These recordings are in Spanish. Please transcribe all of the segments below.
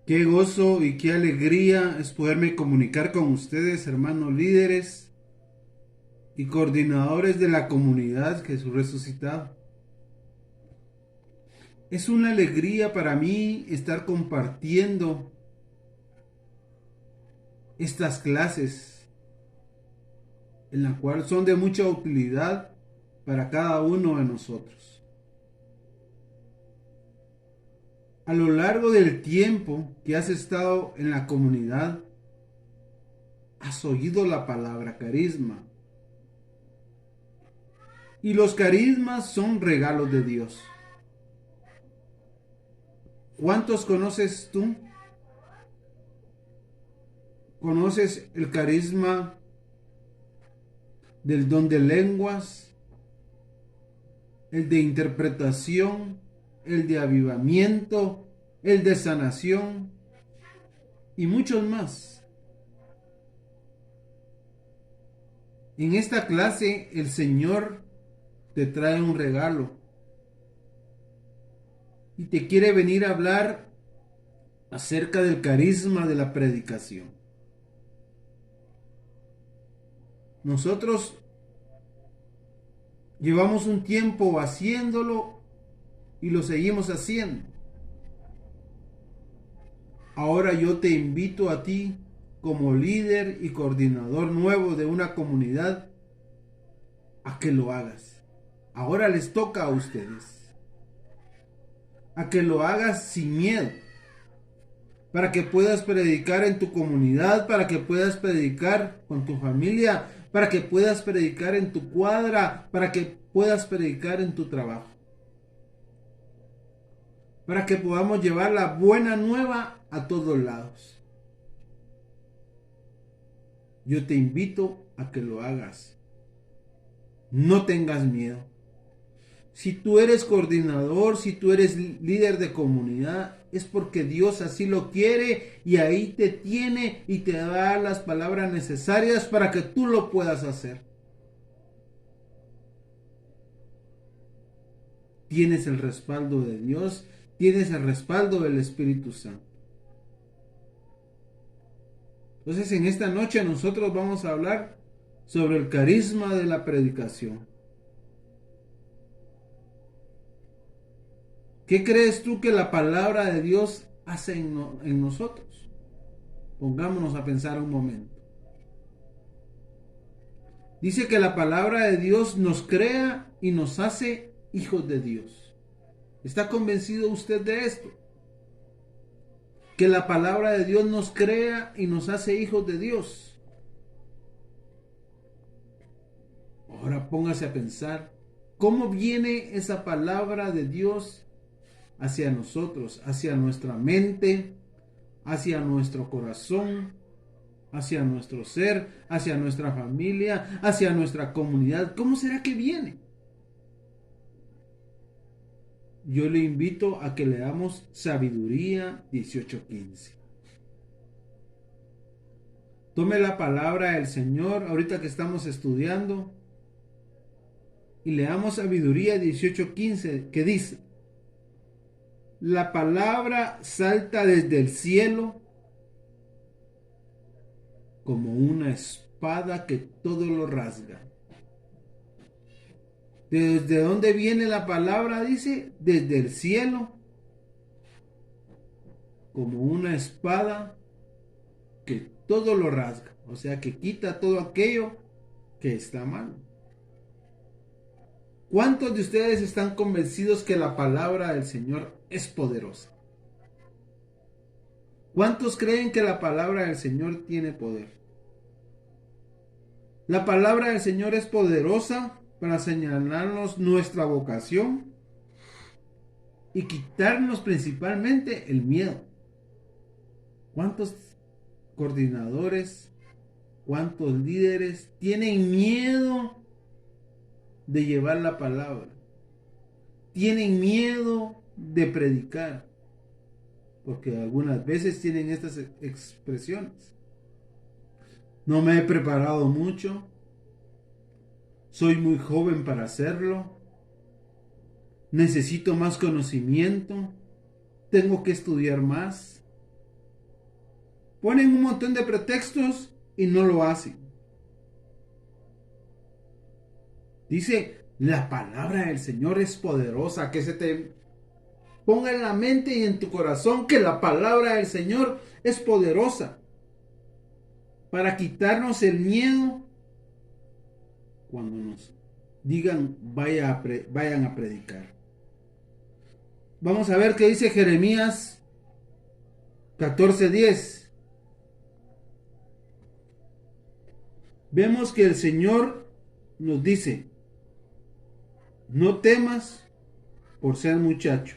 Qué gozo y qué alegría es poderme comunicar con ustedes, hermanos líderes y coordinadores de la comunidad Jesús Resucitado. Es una alegría para mí estar compartiendo estas clases, en la cual son de mucha utilidad para cada uno de nosotros. A lo largo del tiempo que has estado en la comunidad, has oído la palabra carisma. Y los carismas son regalos de Dios. ¿Cuántos conoces tú? ¿Conoces el carisma del don de lenguas, el de interpretación, el de avivamiento, el de sanación y muchos más? En esta clase el Señor te trae un regalo y te quiere venir a hablar acerca del carisma de la predicación. Nosotros llevamos un tiempo haciéndolo y lo seguimos haciendo. Ahora yo te invito a ti, como líder y coordinador nuevo de una comunidad, a que lo hagas. Ahora les toca a ustedes. A que lo hagas sin miedo. Para que puedas predicar en tu comunidad, para que puedas predicar con tu familia, para que puedas predicar en tu cuadra, para que puedas predicar en tu trabajo. Para que podamos llevar la buena nueva a todos lados. Yo te invito a que lo hagas. No tengas miedo. Si tú eres coordinador, si tú eres líder de comunidad, es porque Dios así lo quiere y ahí te tiene y te da las palabras necesarias para que tú lo puedas hacer. Tienes el respaldo de Dios, tienes el respaldo del Espíritu Santo. Entonces en esta noche nosotros vamos a hablar sobre el carisma de la predicación. ¿Qué crees tú que la palabra de Dios hace en nosotros? Pongámonos a pensar un momento. Dice que la palabra de Dios nos crea y nos hace hijos de Dios. ¿Está convencido usted de esto? Que la palabra de Dios nos crea y nos hace hijos de Dios. Ahora póngase a pensar, ¿cómo viene esa palabra de Dios hacia nosotros, hacia nuestra mente, hacia nuestro corazón, hacia nuestro ser, hacia nuestra familia, hacia nuestra comunidad? ¿Cómo será que viene? Yo le invito a que leamos Sabiduría 18:15. Tome la palabra del Señor ahorita que estamos estudiando y leamos Sabiduría 18:15, que dice: la palabra salta desde el cielo como una espada que todo lo rasga. ¿Desde dónde viene la palabra? Dice, desde el cielo, como una espada que todo lo rasga. O sea, que quita todo aquello que está mal. ¿Cuántos de ustedes están convencidos que la palabra del Señor es poderosa? ¿Cuántos creen que la palabra del Señor tiene poder? La palabra del Señor es poderosa para señalarnos nuestra vocación y quitarnos principalmente el miedo. ¿Cuántos coordinadores, cuántos líderes tienen miedo de llevar la palabra? Tienen miedo de predicar, porque algunas veces tienen estas expresiones. No me he preparado mucho, soy muy joven para hacerlo, necesito más conocimiento, tengo que estudiar más. Ponen un montón de pretextos y no lo hacen. Dice, la palabra del Señor es poderosa. Que se te ponga en la mente y en tu corazón que la palabra del Señor es poderosa para quitarnos el miedo cuando nos digan vayan a predicar. Vamos a ver qué dice Jeremías 14:10. Vemos que el Señor nos dice, no temas por ser muchacho,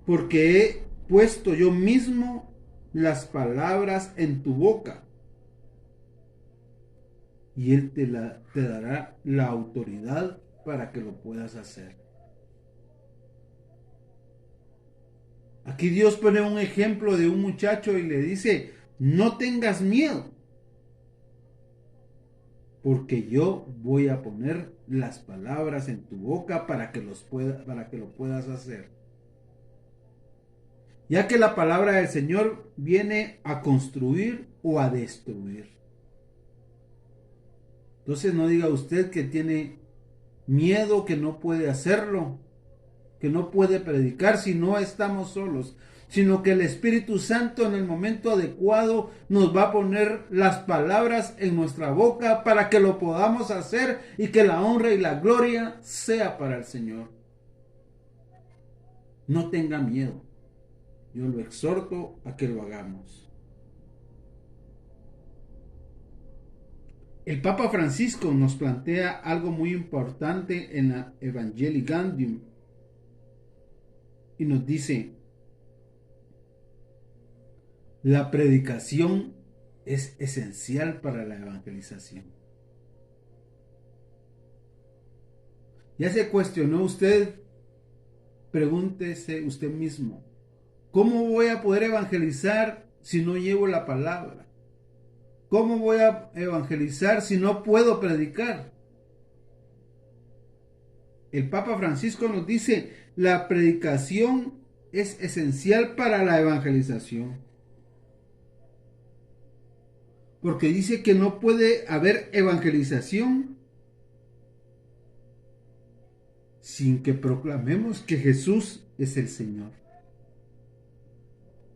porque he puesto yo mismo las palabras en tu boca, y Él te dará la autoridad para que lo puedas hacer. Aquí Dios pone un ejemplo de un muchacho y le dice, no tengas miedo, porque yo voy a poner las palabras en tu boca para que lo puedas hacer. Ya que la palabra del Señor viene a construir o a destruir. Entonces no diga usted que tiene miedo, que no puede hacerlo, que no puede predicar si no estamos solos, sino que el Espíritu Santo en el momento adecuado nos va a poner las palabras en nuestra boca para que lo podamos hacer y que la honra y la gloria sea para el Señor. No tenga miedo. Yo lo exhorto a que lo hagamos. El Papa Francisco nos plantea algo muy importante en la Evangelii Gaudium y nos dice, la predicación es esencial para la evangelización. ¿Ya se cuestionó usted? Pregúntese usted mismo, ¿cómo voy a poder evangelizar si no llevo la palabra? ¿Cómo voy a evangelizar si no puedo predicar? El Papa Francisco nos dice, la predicación es esencial para la evangelización. Porque dice que no puede haber evangelización sin que proclamemos que Jesús es el Señor.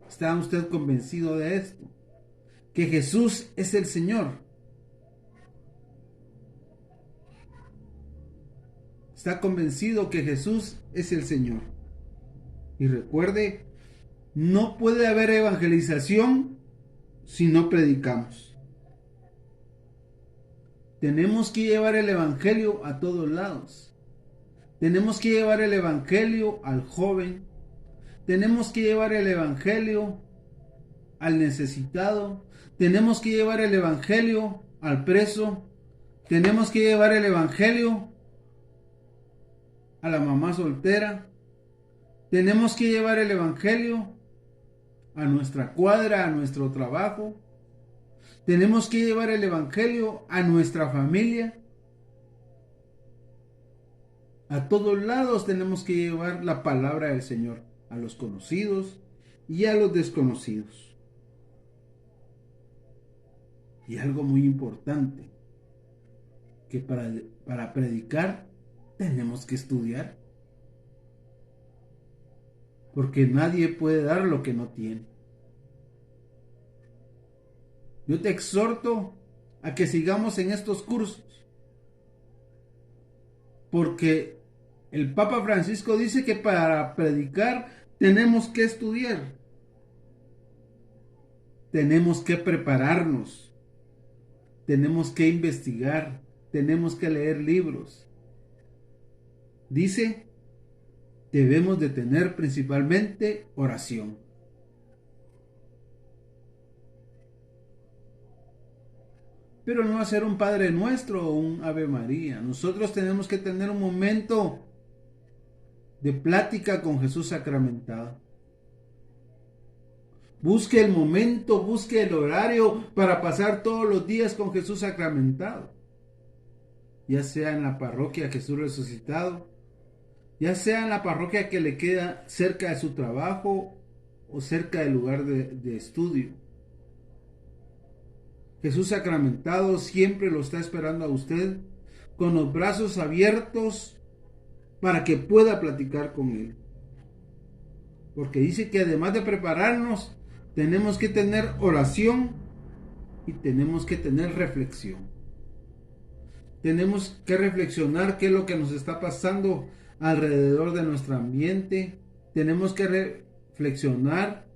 ¿Está usted convencido de esto? Que Jesús es el Señor. ¿Está convencido que Jesús es el Señor? Y recuerde, no puede haber evangelización si no predicamos. Tenemos que llevar el evangelio a todos lados. Tenemos que llevar el evangelio al joven. Tenemos que llevar el evangelio al necesitado. Tenemos que llevar el evangelio al preso. Tenemos que llevar el evangelio a la mamá soltera. Tenemos que llevar el evangelio a nuestra cuadra, a nuestro trabajo. Tenemos que llevar el evangelio a nuestra familia. A todos lados tenemos que llevar la palabra del Señor, a los conocidos y a los desconocidos. Y algo muy importante, que para predicar tenemos que estudiar. Porque nadie puede dar lo que no tiene. Yo te exhorto a que sigamos en estos cursos. Porque el Papa Francisco dice que para predicar tenemos que estudiar. Tenemos que prepararnos. Tenemos que investigar. Tenemos que leer libros. Dice, debemos de tener principalmente oración. Pero no hacer un Padre Nuestro o un Ave María. Nosotros tenemos que tener un momento de plática con Jesús sacramentado. Busque el momento, busque el horario para pasar todos los días con Jesús sacramentado. Ya sea en la parroquia Jesús Resucitado, ya sea en la parroquia que le queda cerca de su trabajo o cerca del lugar de estudio. Jesús sacramentado siempre lo está esperando a usted con los brazos abiertos para que pueda platicar con Él. Porque dice que además de prepararnos, tenemos que tener oración y tenemos que tener reflexión. Tenemos que reflexionar qué es lo que nos está pasando alrededor de nuestro ambiente. Tenemos que reflexionar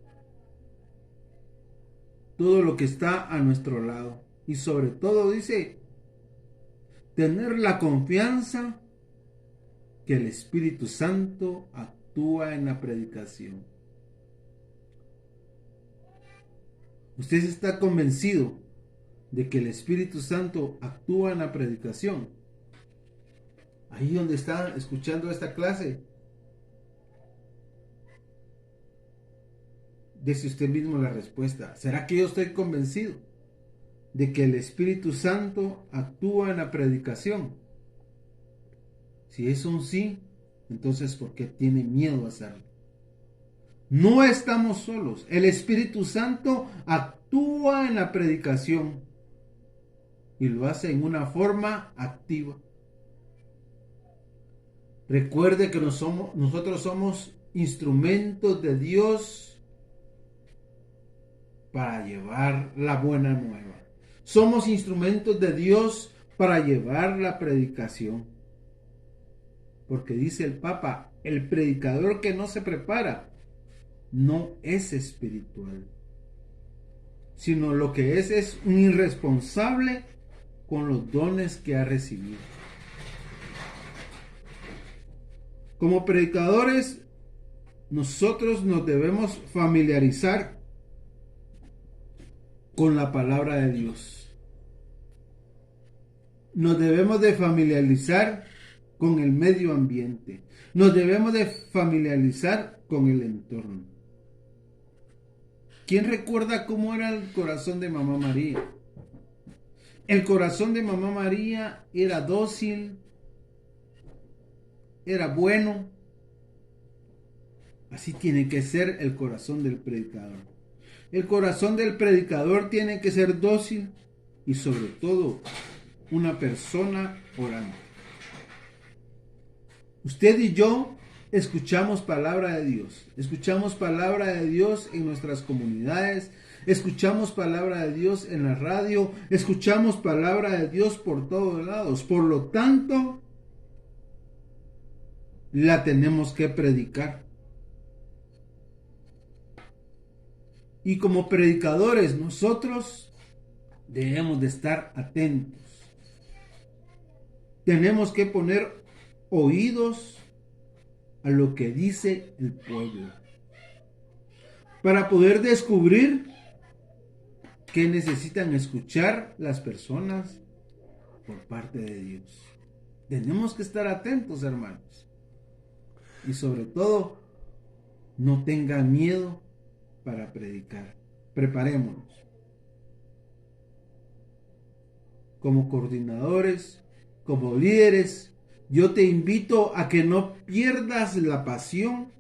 todo lo que está a nuestro lado. Y sobre todo dice, tener la confianza que el Espíritu Santo actúa en la predicación. ¿Usted está convencido de que el Espíritu Santo actúa en la predicación? Ahí donde está escuchando esta clase, dese usted mismo la respuesta. ¿Será que yo estoy convencido de que el Espíritu Santo actúa en la predicación? Si es un sí, entonces ¿por qué tiene miedo a hacerlo? No estamos solos. El Espíritu Santo actúa en la predicación y lo hace en una forma activa. Recuerde que nosotros somos instrumentos de Dios para llevar la buena nueva. Somos instrumentos de Dios para llevar la predicación. Porque dice el Papa, el predicador que no se prepara no es espiritual, sino lo que es un irresponsable con los dones que ha recibido. Como predicadores, nosotros nos debemos familiarizar con la palabra de Dios. Nos debemos de familiarizar con el medio ambiente. Nos debemos de familiarizar con el entorno. ¿Quién recuerda cómo era el corazón de Mamá María? El corazón de Mamá María era dócil, era bueno. Así tiene que ser el corazón del predicador. El corazón del predicador tiene que ser dócil y sobre todo una persona orante. Usted y yo escuchamos palabra de Dios. Escuchamos palabra de Dios en nuestras comunidades. Escuchamos palabra de Dios en la radio. Escuchamos palabra de Dios por todos lados. Por lo tanto, la tenemos que predicar. Y como predicadores, nosotros debemos de estar atentos. Tenemos que poner oídos a lo que dice el pueblo para poder descubrir qué necesitan escuchar las personas por parte de Dios. Tenemos que estar atentos, hermanos, y sobre todo no tengan miedo para predicar. Preparémonos como coordinadores, como líderes. Yo te invito a que no pierdas la pasión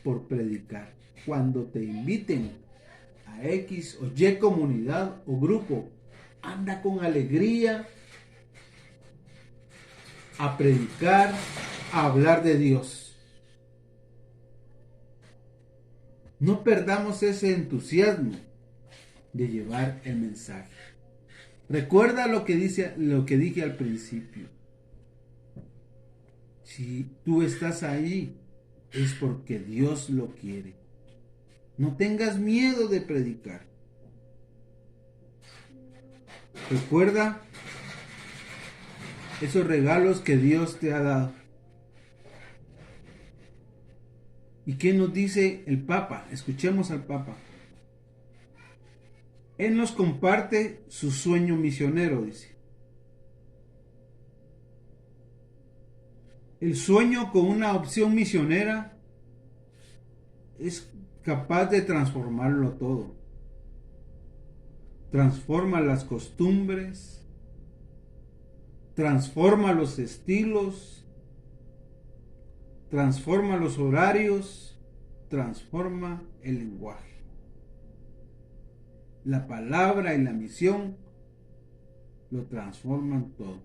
por predicar. Cuando te inviten a X o Y comunidad o grupo, anda con alegría a predicar, a hablar de Dios. No perdamos ese entusiasmo de llevar el mensaje. Recuerda lo que dije al principio. Si tú estás ahí, es porque Dios lo quiere. No tengas miedo de predicar. Recuerda esos regalos que Dios te ha dado. ¿Y qué nos dice el Papa? Escuchemos al Papa. Él nos comparte su sueño misionero, dice. El sueño con una opción misionera es capaz de transformarlo todo. Transforma las costumbres, transforma los estilos, transforma los horarios, transforma el lenguaje. La palabra y la misión lo transforman todo.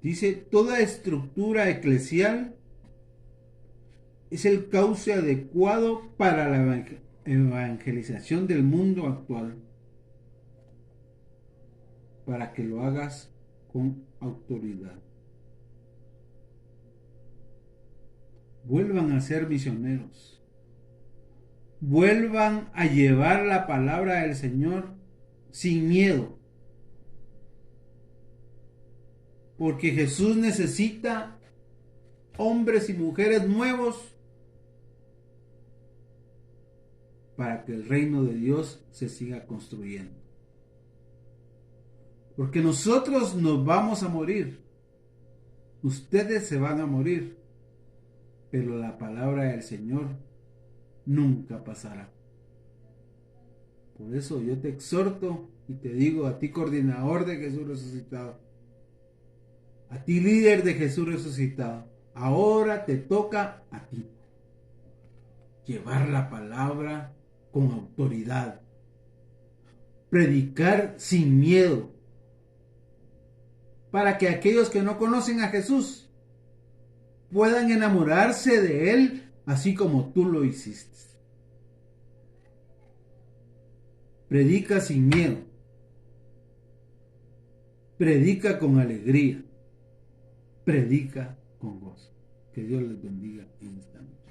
Dice, toda estructura eclesial es el cauce adecuado para la evangelización del mundo actual, para que lo hagas con autoridad. Vuelvan a ser misioneros. Vuelvan a llevar la palabra del Señor sin miedo. Porque Jesús necesita hombres y mujeres nuevos para que el reino de Dios se siga construyendo. Porque nosotros nos vamos a morir. Ustedes se van a morir. Pero la palabra del Señor nunca pasará. Por eso yo te exhorto y te digo a ti, coordinador de Jesús resucitado, a ti, líder de Jesús resucitado, ahora te toca a ti llevar la palabra con autoridad, predicar sin miedo, para que aquellos que no conocen a Jesús puedan enamorarse de Él, así como tú lo hiciste. Predica sin miedo. Predica con alegría. Predica con gozo. Que Dios les bendiga en esta noche.